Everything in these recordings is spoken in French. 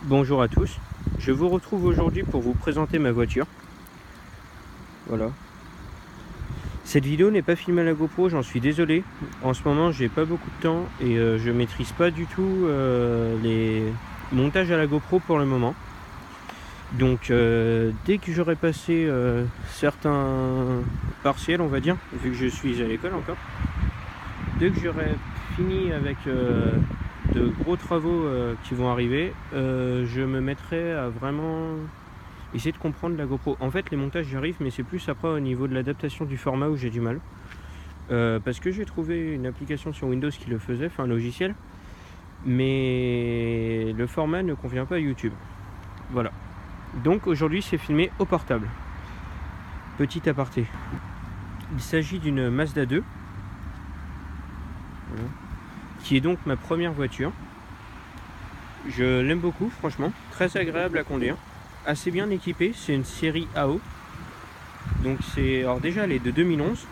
Bonjour à tous, je vous retrouve aujourd'hui pour vous présenter ma voiture. Voilà. Cette vidéo n'est pas filmée à la GoPro, j'en suis désolé. En ce moment j'ai pas beaucoup de temps et je maîtrise pas du tout les montages à la GoPro pour le moment. Donc dès que j'aurai passé certains partiels, on va dire, vu que je suis à l'école encore, dès que j'aurai fini avec de gros travaux qui vont arriver, je me mettrai à vraiment essayer de comprendre la GoPro. En fait, les montages j'y arrive, mais c'est plus après au niveau de l'adaptation du format où j'ai du mal. Parce que j'ai trouvé une application sur Windows qui le faisait, enfin un logiciel, mais le format ne convient pas à YouTube. Voilà. Donc aujourd'hui c'est filmé au portable. Petit aparté. Il s'agit d'une Mazda 2, voilà, qui est donc ma première voiture. Je l'aime beaucoup, franchement, très agréable à conduire, assez bien équipée. C'est une série AO. Donc c'est, alors déjà elle est de 2011.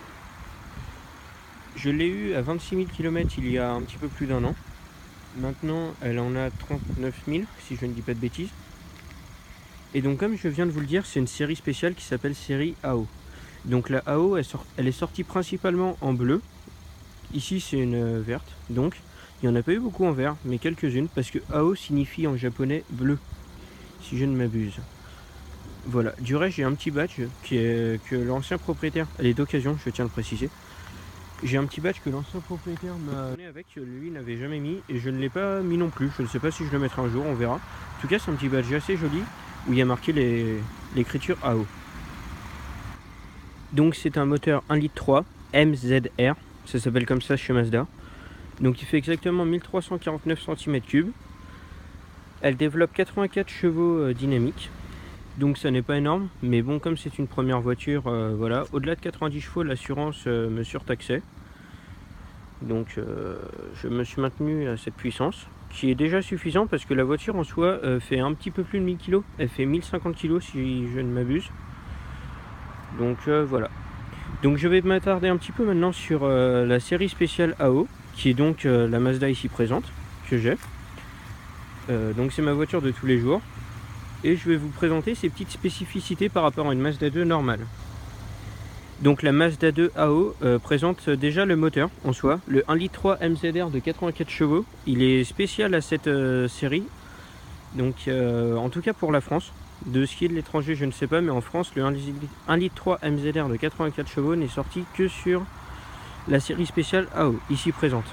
Je l'ai eue à 26 000 km il y a un petit peu plus d'un an. Maintenant elle en a 39 000 si je ne dis pas de bêtises. Et donc comme je viens de vous le dire, c'est une série spéciale qui s'appelle série AO. Donc la AO elle est sortie principalement en bleu. Ici c'est une verte. Donc il n'y en a pas eu beaucoup en vert, mais quelques-unes, parce que AO signifie en japonais bleu, si je ne m'abuse. Voilà, du reste j'ai un petit badge que l'ancien propriétaire, elle est d'occasion, je tiens à le préciser. J'ai un petit badge que l'ancien propriétaire m'a donné avec, lui n'avait jamais mis, et je ne l'ai pas mis non plus. Je ne sais pas si je le mettrai un jour, on verra. En tout cas c'est un petit badge assez joli, où il y a marqué l'écriture AO. Donc c'est un moteur 1,3 litre MZR, ça s'appelle comme ça chez Mazda. Donc il fait exactement 1349 cm3. Elle développe 84 chevaux dynamiques. Donc ça n'est pas énorme, mais bon, comme c'est une première voiture, voilà. Au-delà de 90 chevaux, l'assurance me surtaxait. Donc je me suis maintenu à cette puissance, qui est déjà suffisant parce que la voiture en soi fait un petit peu plus de 1000 kg. Elle fait 1050 kg si je ne m'abuse. Donc voilà. Donc je vais m'attarder un petit peu maintenant sur la série spéciale AO, qui est donc la Mazda ici présente, que j'ai. Donc c'est ma voiture de tous les jours. Et je vais vous présenter ces petites spécificités par rapport à une Mazda 2 normale. Donc la Mazda 2 AO présente déjà le moteur en soi, le 1,3 litre MZR de 84 chevaux. Il est spécial à cette série, donc en tout cas pour la France. De ce qui est de l'étranger je ne sais pas, mais en France le 1,3 litre MZR de 84 chevaux n'est sorti que sur la série spéciale AO, ici présente.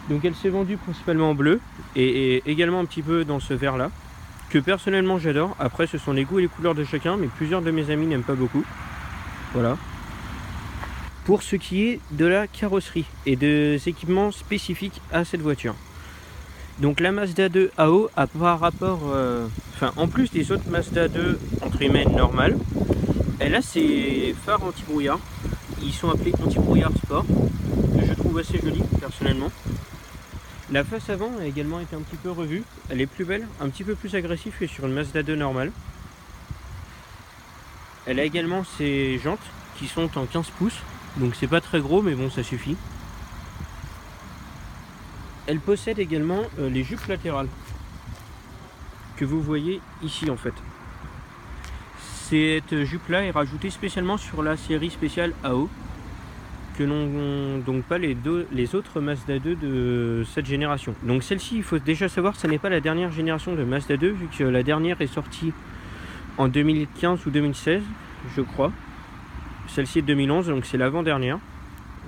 Donc elle s'est vendue principalement en bleu et également un petit peu dans ce vert là, que personnellement j'adore. Après ce sont les goûts et les couleurs de chacun, mais plusieurs de mes amis n'aiment pas beaucoup. Voilà. Pour ce qui est de la carrosserie et des équipements spécifiques à cette voiture. Donc la Mazda 2 AO a par rapport, en plus des autres Mazda 2 entre guillemets normales, elle a ses phares anti-brouillard. Ils sont appelés anti-brouillard sport, que je trouve assez joli personnellement. La face avant a également été un petit peu revue. Elle est plus belle, un petit peu plus agressive que sur une Mazda 2 normale. Elle a également ses jantes qui sont en 15 pouces. Donc c'est pas très gros, mais bon, ça suffit. Elle possède également les jupes latérales que vous voyez ici en fait. Cette jupe là est rajoutée spécialement sur la série spéciale AO, que n'ont donc pas les autres Mazda 2 de cette génération. Donc celle-ci, il faut déjà savoir, ce n'est pas la dernière génération de Mazda 2, vu que la dernière est sortie en 2015 ou 2016, je crois. Celle-ci est de 2011, donc c'est l'avant-dernière.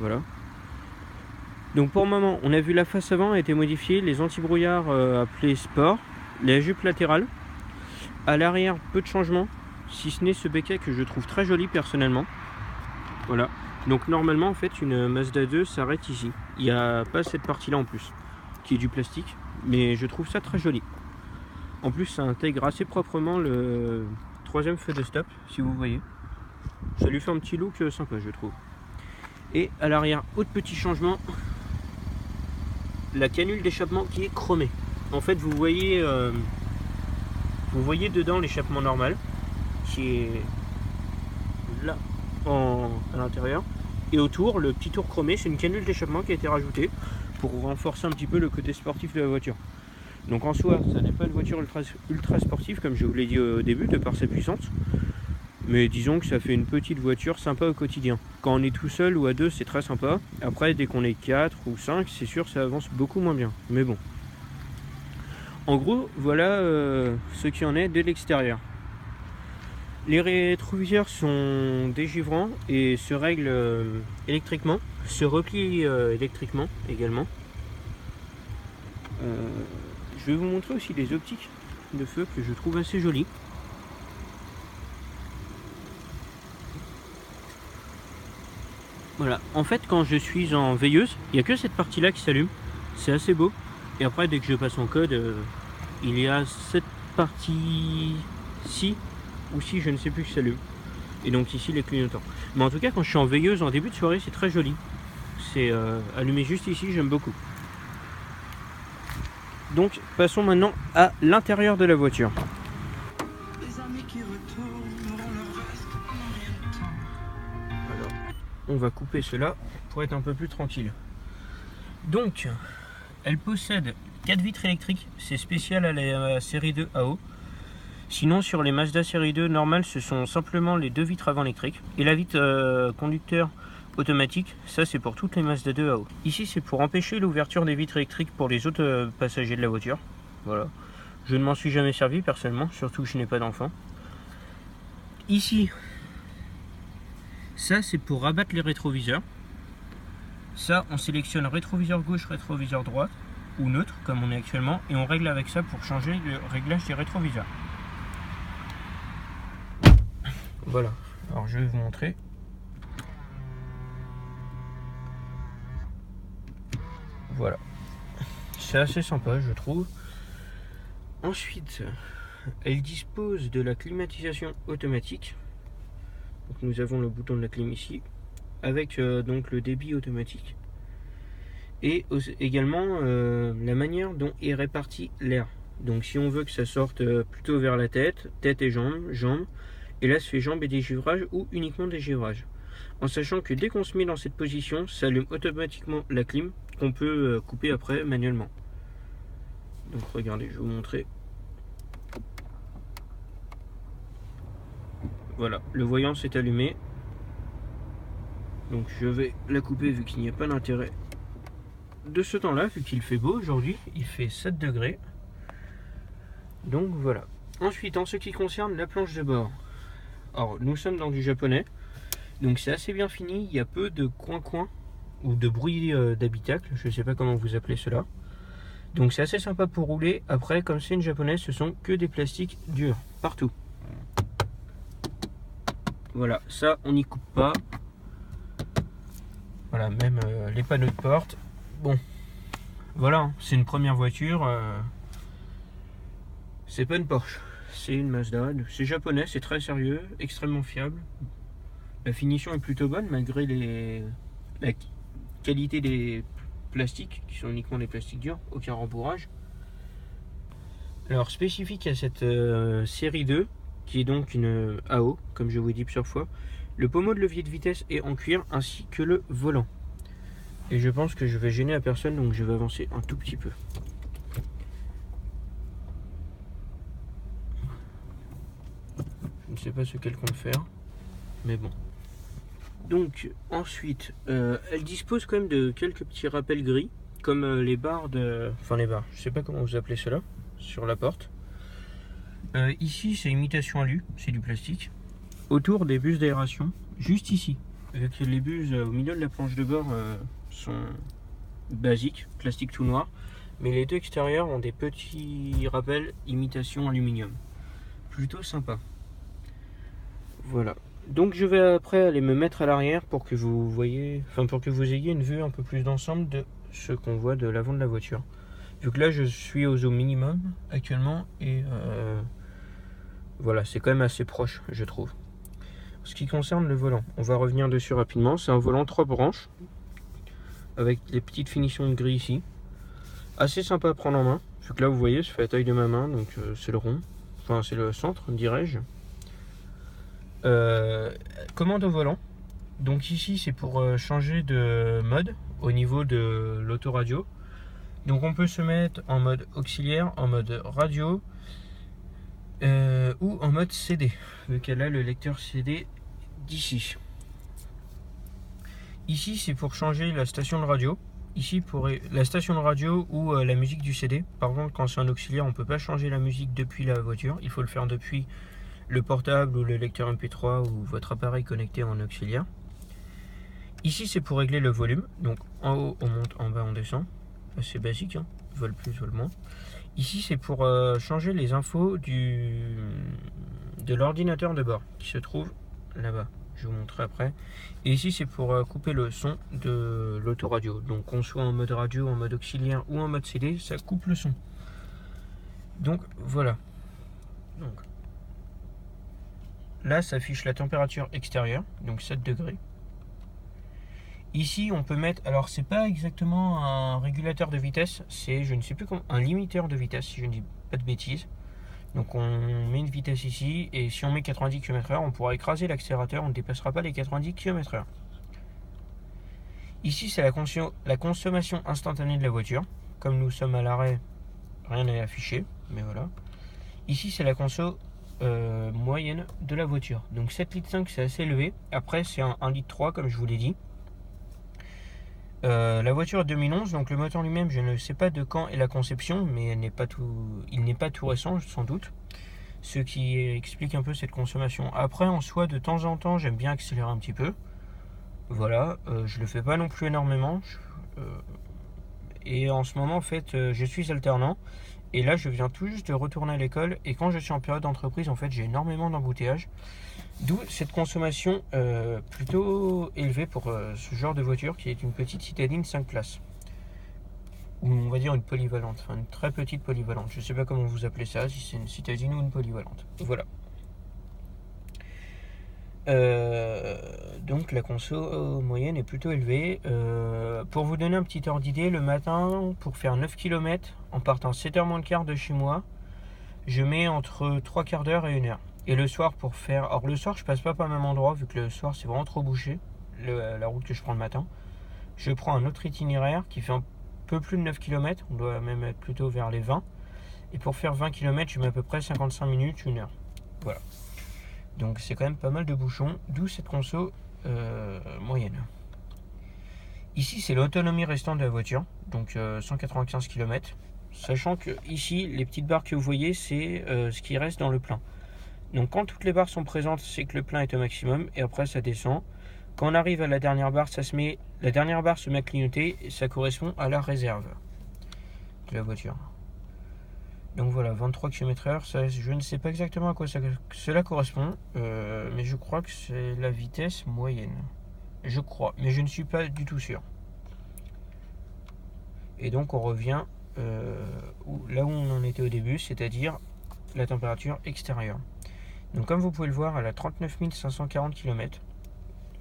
Voilà. Donc pour le moment, on a vu la face avant a été modifiée, les anti-brouillards appelés sport, les jupes latérales. À l'arrière, peu de changements, si ce n'est ce becquet que je trouve très joli personnellement. Voilà. Donc normalement en fait une Mazda 2 s'arrête ici. Il n'y a pas cette partie là en plus, qui est du plastique, mais je trouve ça très joli. En plus ça intègre assez proprement le troisième feu de stop, si vous voyez. Ça lui fait un petit look sympa je trouve. Et à l'arrière, autre petit changement, la canule d'échappement qui est chromée. En fait vous voyez dedans l'échappement normal, qui est là à l'intérieur. Et autour, le petit tour chromé, c'est une canule d'échappement qui a été rajoutée pour renforcer un petit peu le côté sportif de la voiture. Donc en soi, ça n'est pas une voiture ultra sportive comme je vous l'ai dit au début, de par sa puissance. Mais disons que ça fait une petite voiture sympa au quotidien. Quand on est tout seul ou à deux, c'est très sympa. Après, dès qu'on est 4 ou 5, c'est sûr ça avance beaucoup moins bien. Mais bon. En gros, voilà ce qu'il en est de l'extérieur. Les rétroviseurs sont dégivrants et se règlent électriquement, se replient électriquement également. Je vais vous montrer aussi les optiques de feu que je trouve assez jolies. Voilà, en fait quand je suis en veilleuse, il n'y a que cette partie là qui s'allume, c'est assez beau. Et après dès que je passe en code, il y a cette partie-ci, ou si je ne sais plus qui s'allume. Et donc ici les clignotants. Mais en tout cas quand je suis en veilleuse en début de soirée, c'est très joli. C'est allumé juste ici, j'aime beaucoup. Donc passons maintenant à l'intérieur de la voiture. Alors, on va couper cela pour être un peu plus tranquille. Donc, elle possède 4 vitres électriques, c'est spécial à la série 2 AO. Sinon sur les Mazda série 2 normales, ce sont simplement les 2 vitres avant électriques. Et la vitre conducteur automatique, ça c'est pour toutes les Mazda 2 AO. Ici c'est pour empêcher l'ouverture des vitres électriques pour les autres passagers de la voiture. Voilà. Je ne m'en suis jamais servi personnellement, surtout que je n'ai pas d'enfant. Ici, ça c'est pour rabattre les rétroviseurs. Ça on sélectionne rétroviseur gauche, rétroviseur droite ou neutre comme on est actuellement et on règle avec ça pour changer le réglage des rétroviseurs. Voilà, alors je vais vous montrer. Voilà, c'est assez sympa je trouve. Ensuite, elle dispose de la climatisation automatique. Donc nous avons le bouton de la clim ici, avec donc le débit automatique. Et également la manière dont est réparti l'air. Donc si on veut que ça sorte plutôt vers la tête, tête et jambes, jambes, et là ça fait jambes et dégivrage ou uniquement dégivrage. En sachant que dès qu'on se met dans cette position, ça allume automatiquement la clim qu'on peut couper après manuellement. Donc regardez, je vais vous montrer. Voilà, le voyant s'est allumé. Donc je vais la couper vu qu'il n'y a pas d'intérêt de ce temps-là, vu qu'il fait beau aujourd'hui. Il fait 7 degrés. Donc voilà. Ensuite, en ce qui concerne la planche de bord. Alors, nous sommes dans du japonais. Donc c'est assez bien fini. Il y a peu de coin-coin ou de bruit d'habitacle. Je ne sais pas comment vous appelez cela. Donc c'est assez sympa pour rouler. Après, comme c'est une japonaise, ce sont que des plastiques durs partout. Voilà, ça on n'y coupe pas. Voilà, même les panneaux de porte. Bon, voilà, c'est une première voiture. C'est pas une Porsche, c'est une Mazda. C'est japonais, c'est très sérieux, extrêmement fiable. La finition est plutôt bonne malgré la qualité des plastiques, qui sont uniquement des plastiques durs, aucun rembourrage. Alors, spécifique à cette série 2, qui est donc une AO, comme je vous ai dit plusieurs fois, le pommeau de levier de vitesse est en cuir, ainsi que le volant. Et je pense que je vais gêner à personne, donc je vais avancer un tout petit peu. Je ne sais pas ce qu'elle compte faire, mais bon. Donc ensuite, elle dispose quand même de quelques petits rappels gris, comme les barres de... Enfin les barres, je sais pas comment vous appelez cela, sur la porte. Ici c'est imitation alu, c'est du plastique. Autour des buses d'aération, juste ici. Vu que les buses au milieu de la planche de bord sont basiques, plastique tout noir. Mais les deux extérieurs ont des petits rappels imitation aluminium. Plutôt sympa. Voilà. Donc je vais après aller me mettre à l'arrière pour que vous voyez, enfin pour que vous ayez une vue un peu plus d'ensemble de ce qu'on voit de l'avant de la voiture. Vu que là je suis au zoom minimum actuellement et voilà, c'est quand même assez proche je trouve. En ce qui concerne le volant, on va revenir dessus rapidement. C'est un volant 3 branches avec les petites finitions de gris ici. Assez sympa à prendre en main. Vu que là vous voyez, ça fait la taille de ma main, donc c'est le rond. Enfin c'est le centre dirais-je. Commande au volant. Donc ici c'est pour changer de mode au niveau de l'autoradio. Donc on peut se mettre en mode auxiliaire, en mode radio ou en mode CD, vu qu'elle a le lecteur CD d'ici. Ici c'est pour changer la station de radio. Ici pour la station de radio ou la musique du CD. Par contre quand c'est un auxiliaire on ne peut pas changer la musique depuis la voiture. Il faut le faire depuis le portable ou le lecteur MP3 ou votre appareil connecté en auxiliaire. Ici c'est pour régler le volume. Donc en haut on monte, en bas on descend. C'est basique, hein. Vol plus, vol moins. Ici c'est pour changer les infos de l'ordinateur de bord qui se trouve là-bas. Je vous montrerai après. Et ici c'est pour couper le son de l'autoradio. Donc qu'on soit en mode radio, en mode auxiliaire ou en mode CD, ça coupe le son. Donc voilà. Donc là ça affiche la température extérieure, donc 7 degrés. Ici on peut mettre, alors c'est pas exactement un régulateur de vitesse, c'est je ne sais plus comment, un limiteur de vitesse si je ne dis pas de bêtises. Donc on met une vitesse ici et si on met 90 km/h on pourra écraser l'accélérateur, on ne dépassera pas les 90 km/h. Ici c'est la consommation instantanée de la voiture. Comme nous sommes à l'arrêt, rien n'est affiché, mais voilà. Ici c'est la conso moyenne de la voiture. Donc 7,5 litres c'est assez élevé. Après c'est un 1,3 litre comme je vous l'ai dit. La voiture est 2011, donc le moteur lui-même, je ne sais pas de quand est la conception, mais il n'est pas tout récent sans doute, ce qui explique un peu cette consommation. Après, en soi, de temps en temps, j'aime bien accélérer un petit peu. Voilà, je le fais pas non plus énormément. Et en ce moment, en fait, je suis alternant. Et là, je viens tout juste de retourner à l'école. Et quand je suis en période d'entreprise, en fait, j'ai énormément d'embouteillages. D'où cette consommation plutôt élevée pour ce genre de voiture qui est une petite citadine 5 places. Ou on va dire une polyvalente, enfin une très petite polyvalente. Je ne sais pas comment vous appelez ça, si c'est une citadine ou une polyvalente. Voilà. Donc la conso moyenne est plutôt élevée. Pour vous donner un petit ordre d'idée, le matin, pour faire 9 km, en partant 7h moins le quart de chez moi, je mets entre 3 quarts d'heure et 1 heure. Et le soir pour faire... Alors le soir je passe pas par le même endroit vu que le soir c'est vraiment trop bouché, la route que je prends le matin. Je prends un autre itinéraire qui fait un peu plus de 9 km, on doit même être plutôt vers les 20. Et pour faire 20 km je mets à peu près 55 minutes, 1 heure. Voilà. Donc c'est quand même pas mal de bouchons, d'où cette conso moyenne. Ici c'est l'autonomie restante de la voiture, donc 195 km. Sachant que ici les petites barres que vous voyez c'est ce qui reste dans le plein. Donc quand toutes les barres sont présentes, c'est que le plein est au maximum et après ça descend. Quand on arrive à la dernière barre, la dernière barre se met à clignoter et ça correspond à la réserve de la voiture. Donc voilà, 23 km/h, ça, je ne sais pas exactement à quoi cela correspond, mais je crois que c'est la vitesse moyenne. Je crois, mais je ne suis pas du tout sûr. Et donc on revient là où on en était au début, c'est-à-dire la température extérieure. Donc comme vous pouvez le voir, elle a 39 540 km.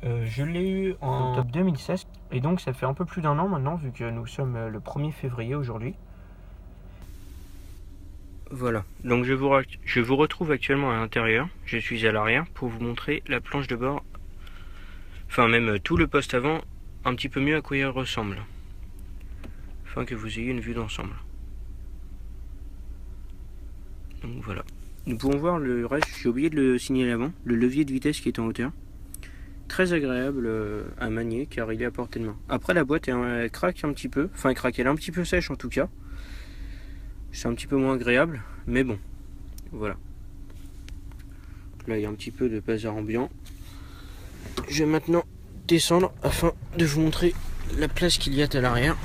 Je l'ai eu en octobre 2016 et donc ça fait un peu plus d'1 an maintenant vu que nous sommes le 1er février aujourd'hui. Voilà, donc je vous retrouve actuellement à l'intérieur, je suis à l'arrière pour vous montrer la planche de bord, enfin même tout le poste avant, un petit peu mieux à quoi il ressemble, afin que vous ayez une vue d'ensemble. Donc voilà. Nous pouvons voir le reste, j'ai oublié de le signaler avant, le levier de vitesse qui est en hauteur. Très agréable à manier car il est à portée de main. Après la boîte elle craque un petit peu, enfin elle craque, elle est un petit peu sèche en tout cas. C'est un petit peu moins agréable, mais bon, voilà. Là il y a un petit peu de bazar ambiant. Je vais maintenant descendre afin de vous montrer la place qu'il y a à l'arrière.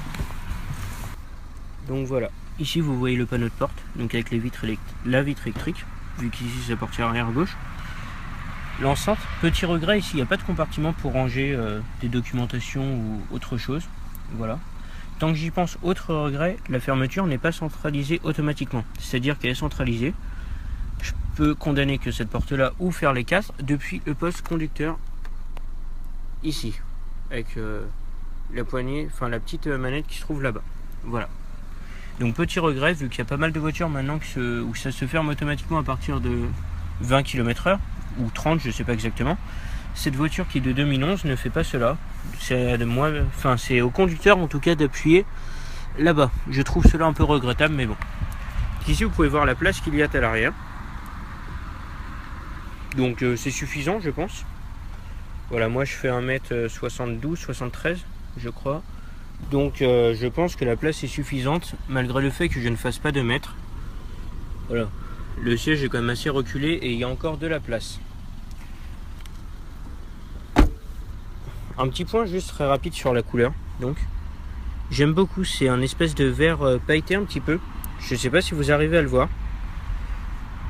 Donc voilà. Ici vous voyez le panneau de porte, donc avec la vitre électrique, vu qu'ici c'est la portière arrière gauche. L'enceinte, petit regret ici, il n'y a pas de compartiment pour ranger des documentations ou autre chose. Voilà. Tant que j'y pense, autre regret, la fermeture n'est pas centralisée automatiquement. C'est-à-dire qu'elle est centralisée. Je peux condamner que cette porte-là ou faire les castres depuis le poste conducteur ici, avec la poignée, enfin la petite manette qui se trouve là-bas. Voilà. Donc petit regret, vu qu'il y a pas mal de voitures maintenant où ça se ferme automatiquement à partir de 20 km/h, ou 30, je ne sais pas exactement. Cette voiture qui est de 2011 ne fait pas cela. C'est au conducteur en tout cas d'appuyer là-bas. Je trouve cela un peu regrettable, mais bon. Ici, vous pouvez voir la place qu'il y a à l'arrière. Donc c'est suffisant, je pense. Voilà, moi je fais 1m72, 73, je crois. Donc je pense que la place est suffisante, malgré le fait que je ne fasse pas de mètres. Voilà. Le siège est quand même assez reculé et il y a encore de la place. Un petit point juste très rapide sur la couleur. Donc, j'aime beaucoup, c'est un espèce de vert pailleté un petit peu. Je ne sais pas si vous arrivez à le voir.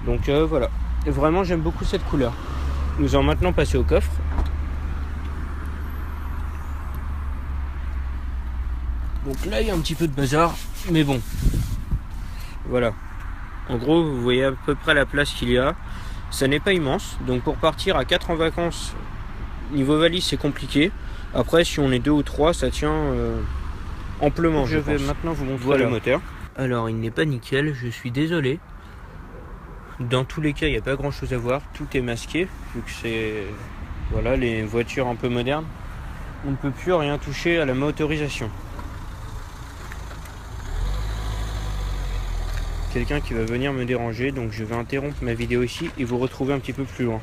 Donc voilà. Et vraiment j'aime beaucoup cette couleur. Nous allons maintenant passer au coffre. Donc là il y a un petit peu de bazar, mais bon. Voilà. En gros vous voyez à peu près la place qu'il y a. Ça n'est pas immense. Donc pour partir à 4 en vacances, niveau valise c'est compliqué. Après si on est 2 ou 3 ça tient amplement. Je vais maintenant vous montrer le moteur. Alors il n'est pas nickel, je suis désolé. Dans tous les cas, il n'y a pas grand chose à voir, tout est masqué, vu que c'est voilà, les voitures un peu modernes. On ne peut plus rien toucher à la motorisation. Quelqu'un qui va venir me déranger, donc je vais interrompre ma vidéo ici et vous retrouver un petit peu plus loin.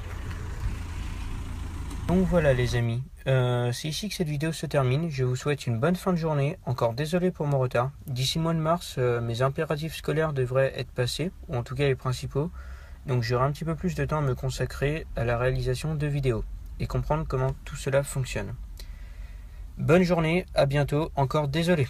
Donc voilà les amis, c'est ici que cette vidéo se termine. Je vous souhaite une bonne fin de journée. Encore désolé pour mon retard. D'ici le mois de mars, mes impératifs scolaires devraient être passés, ou en tout cas les principaux. Donc j'aurai un petit peu plus de temps à me consacrer à la réalisation de vidéos et comprendre comment tout cela fonctionne. Bonne journée, à bientôt, encore désolé.